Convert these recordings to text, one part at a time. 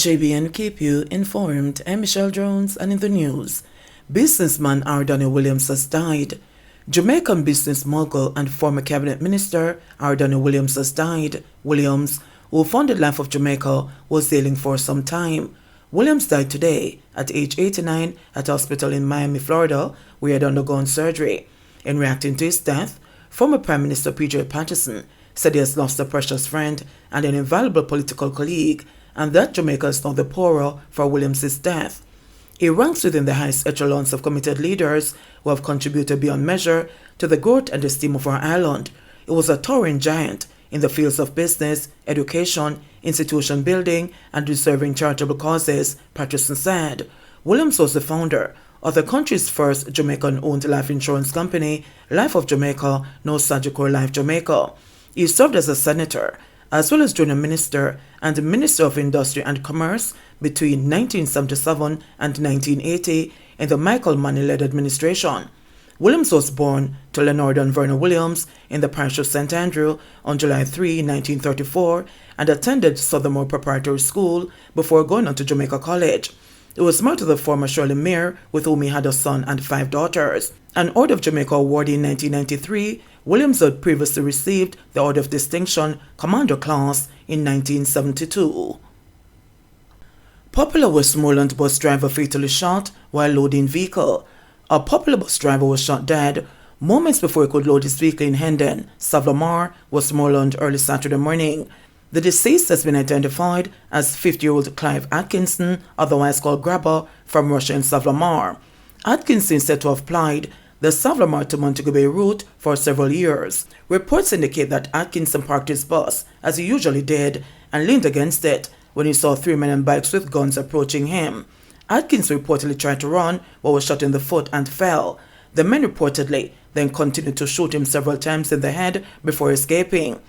JBNN keep you informed. I'm Michelle Jones, and in the news, businessman Ardani Williams has died. Jamaican business mogul and former cabinet minister Ardani Williams has died. Williams, who founded Life of Jamaica, was ailing for some time. Williams died today at age 89 at a hospital in Miami, Florida, where he had undergone surgery. In reacting to his death, former Prime Minister P.J. Patterson said he has lost a precious friend and an invaluable political colleague, and that Jamaica is not the poorer for Williams' death. He ranks within the highest echelons of committed leaders who have contributed beyond measure to the growth and esteem of our island. He was a towering giant in the fields of business, education, institution building, and deserving charitable causes, Patterson said. Williams was the founder of the country's first Jamaican-owned life insurance company, Life of Jamaica, now Sagicor Life Jamaica. He served as a senator, as well as junior minister and Minister of Industry and Commerce between 1977 and 1980 in the Michael Manley-led administration. Williams was born to Leonard and Verna Williams in the parish of St. Andrew on July 3, 1934, and attended Southermore Preparatory School before going on to Jamaica College. He was married to the former Shirley Mayer, with whom he had a son and 5 daughters. An Order of Jamaica award in 1993, Williams had previously received the Order of Distinction Commander Class in 1972. Popular Westmoreland bus driver fatally shot while loading vehicle. A popular bus driver was shot dead moments before he could load his vehicle in Hendon, Savlamar, Westmoreland early Saturday morning. The deceased has been identified as 50-year-old Clive Atkinson, otherwise called Grabber, from Russia in Savlamar. Atkinson is said to have plied the Savlamar to Montego Bay route for several years. Reports indicate that Atkinson parked his bus, as he usually did, and leaned against it when he saw 3 men on bikes with guns approaching him. Atkinson reportedly tried to run but was shot in the foot and fell. The men reportedly then continued to shoot him several times in the head before escaping.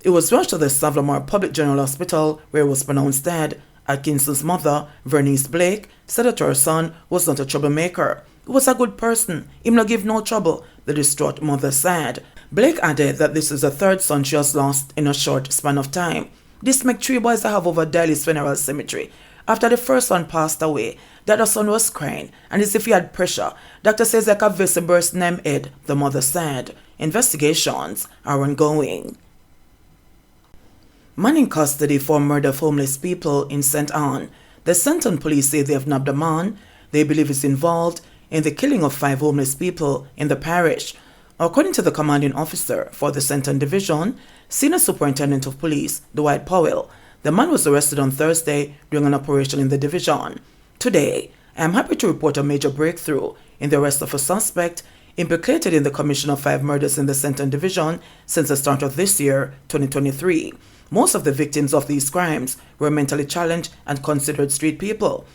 He was rushed to the Savlamar Public General Hospital, where he was pronounced dead. Atkinson's mother, Vernice Blake, said that her son was not a troublemaker. He was a good person. Him not give no trouble, the distraught mother said. Blake added that this is the 3rd son she has lost in a short span of time. This make 3 boys I have over Daly's funeral cemetery. After the first one passed away, the other son was crying, and as if he had pressure. Doctor says like a vessel burst in him head, the mother said. Investigations are ongoing. Man in custody for murder of homeless people in St. Ann. The St. Ann police say they have nabbed a man they believe is involved in the killing of 5 homeless people in the parish. According to the commanding officer for the St. Ann Division, Senior Superintendent of Police Dwight Powell, the man was arrested on Thursday during an operation in the division. Today, I am happy to report a major breakthrough in the arrest of a suspect implicated in the commission of 5 murders in the St. Ann Division since the start of this year, 2023. Most of the victims of these crimes were mentally challenged and considered street people.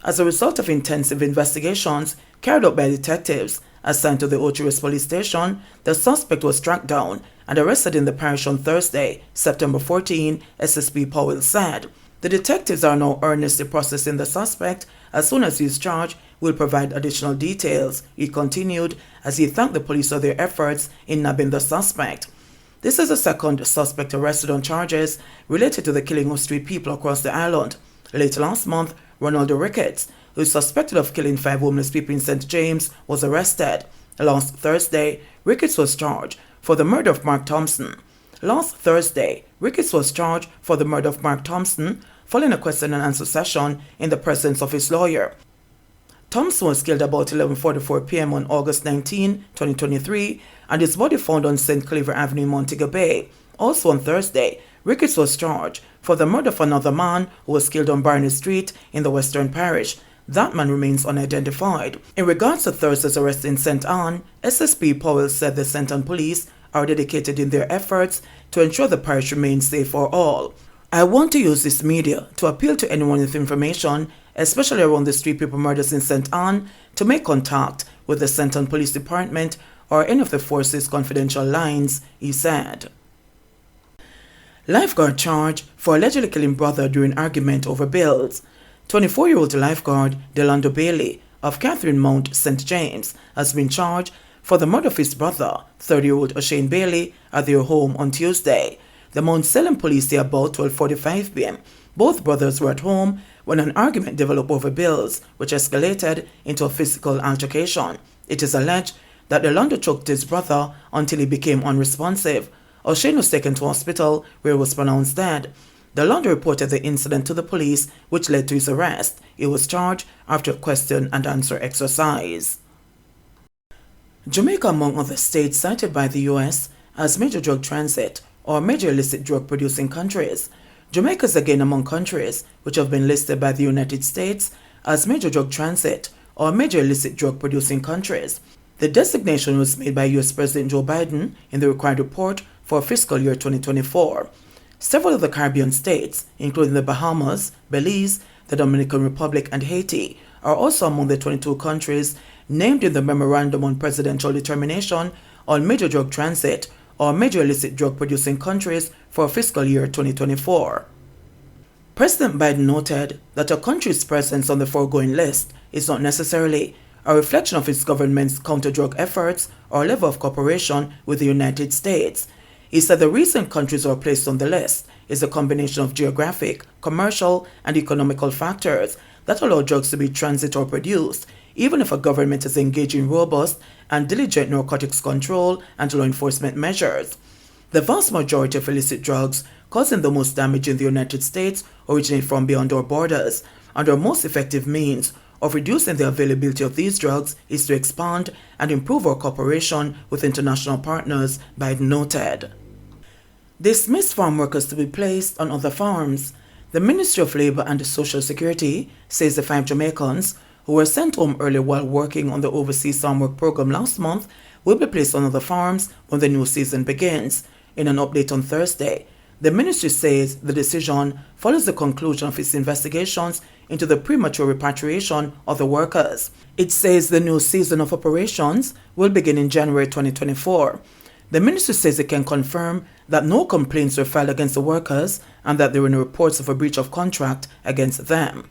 As a result of intensive investigations carried out by detectives assigned to the Ochiris police station, the suspect was tracked down and arrested in the parish on Thursday, September 14, SSP Powell said. The detectives are now earnestly processing the suspect. As soon as he is charged, we'll provide additional details, he continued, as he thanked the police for their efforts in nabbing the suspect. This is the 2nd suspect arrested on charges related to the killing of street people across the island. Late last month, Ronaldo Ricketts, who is suspected of killing 5 homeless people in St. James, was arrested. Last Thursday, Ricketts was charged for the murder of Mark Thompson. Following a question and answer session in the presence of his lawyer. Thompson was killed about 11:44 p.m. on August 19, 2023, and his body found on St. Cleaver Avenue in Montego Bay. Also on Thursday, Ricketts was charged for the murder of another man who was killed on Barney Street in the Western Parish. That man remains unidentified. In regards to Thursday's arrest in St. Ann, SSP Powell said the St. Ann police are dedicated in their efforts to ensure the parish remains safe for all. I want to use this media to appeal to anyone with information, especially around the street people murders in St. Ann, to make contact with the St. Ann Police Department or any of the force's confidential lines, he said. Lifeguard charged for allegedly killing brother during argument over bills. 24-year-old lifeguard Delando Bailey of Catherine Mount, St. James, has been charged for the murder of his brother, 30-year-old O'Shane Bailey, at their home on Tuesday. The Mount Salem police say about 12:45 p.m. Both brothers were at home when an argument developed over bills, which escalated into a physical altercation. It is alleged that the Londo choked his brother until he became unresponsive. O'Shane was taken to hospital where he was pronounced dead. The Londo reported the incident to the police, which led to his arrest. He was charged after a question and answer exercise. Jamaica, among other states cited by the U.S. as major drug transit or major illicit drug producing countries. Jamaica is again among countries which have been listed by the United States as major drug transit or major illicit drug producing countries. The designation was made by U.S. President Joe Biden in the required report for fiscal year 2024. Several of the Caribbean states, including the Bahamas, Belize, the Dominican Republic, and Haiti, are also among the 22 countries named in the Memorandum on Presidential Determination on Major Drug Transit or Major Illicit Drug Producing Countries for fiscal year 2024. President Biden noted that a country's presence on the foregoing list is not necessarily a reflection of its government's counter-drug efforts or level of cooperation with the United States. He said the reason countries are placed on the list is a combination of geographic, commercial, and economical factors that allow drugs to be transited or produced, even if a government is engaged in robust and diligent narcotics control and law enforcement measures. The vast majority of illicit drugs causing the most damage in the United States originate from beyond our borders, and our most effective means of reducing the availability of these drugs is to expand and improve our cooperation with international partners, Biden noted. Dismissed farm workers to be placed on other farms. The Ministry of Labor and Social Security says the 5 Jamaicans who were sent home early while working on the Overseas Farm Work Program last month will be placed on other farms when the new season begins. In an update on Thursday, the ministry says the decision follows the conclusion of its investigations into the premature repatriation of the workers. It says the new season of operations will begin in January 2024. The ministry says it can confirm that no complaints were filed against the workers and that there were no reports of a breach of contract against them.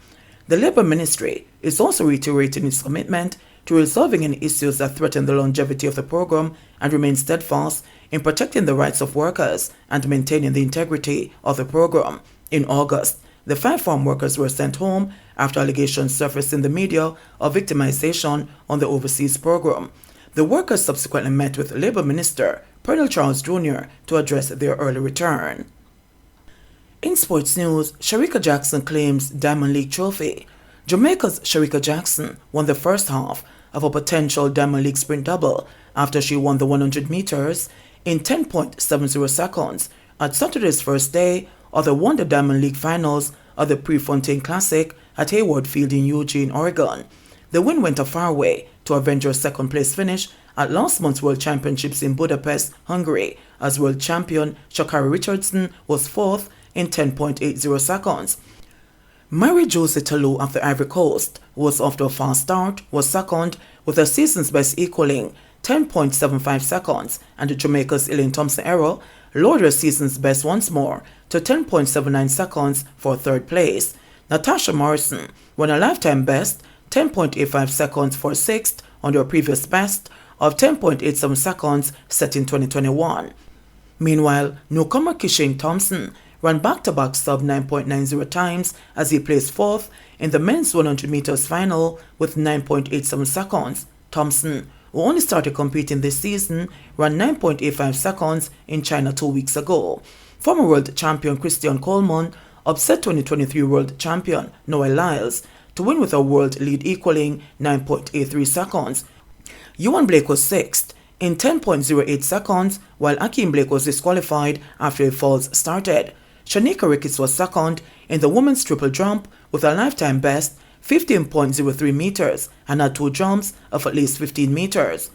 The Labour Ministry is also reiterating its commitment to resolving any issues that threaten the longevity of the program and remain steadfast in protecting the rights of workers and maintaining the integrity of the program. In August, the 5 farm workers were sent home after allegations surfaced in the media of victimization on the overseas program. The workers subsequently met with Labour Minister Pernell Charles Jr. to address their early return. In sports news, Shericka Jackson claims Diamond League trophy. Jamaica's Shericka Jackson won the first half of a potential Diamond League sprint double after she won the 100 meters in 10.70 seconds at Saturday's first day of the Wonder Diamond League finals of the Prefontaine Classic at Hayward Field in Eugene, Oregon. The win went a far way to avenge her second-place finish at last month's World Championships in Budapest, Hungary, as world champion Sha'Carri Richardson was fourth in 10.80 seconds. Marie-Josée Tallou of the Ivory Coast, who was off to a fast start, was second with her season's best equaling 10.75 seconds, and Jamaica's Elaine Thompson-Errol lowered her season's best once more to 10.79 seconds for third place. Natasha Morrison won a lifetime best 10.85 seconds for sixth on her previous best of 10.87 seconds set in 2021. Meanwhile, newcomer Kishane Thompson ran back-to-back sub 9.90 times as he placed fourth in the men's 100 meters final with 9.87 seconds. Thompson, who only started competing this season, ran 9.85 seconds in China 2 weeks ago. Former world champion Christian Coleman upset 2023 world champion Noel Lyles to win with a world lead equaling 9.83 seconds. Ewan Blake was sixth in 10.08 seconds, while Akeem Blake was disqualified after a false started. Shanika Ricketts was second in the women's triple jump with a lifetime best 15.03 meters and had 2 jumps of at least 15 meters.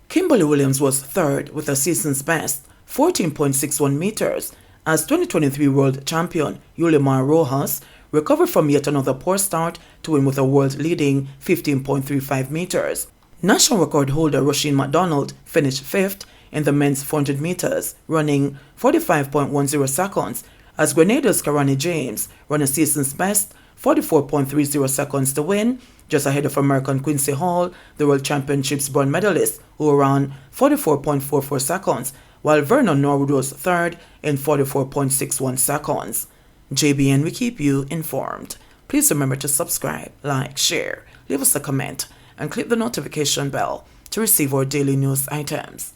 Kimberly Williams was third with a season's best 14.61 meters as 2023 world champion Yulimar Rojas recovered from yet another poor start to win with a world-leading 15.35 meters. National record holder Roisin McDonald finished fifth in the men's 400 meters, running 45.10 seconds, as Grenada's Karani James ran a season's best 44.30 seconds to win, just ahead of American Quincy Hall, the World Championships bronze medalist, who ran 44.44 seconds, while Vernon Norwood was third in 44.61 seconds. JBN will keep you informed. Please remember to subscribe, like, share, leave us a comment, and click the notification bell to receive our daily news items.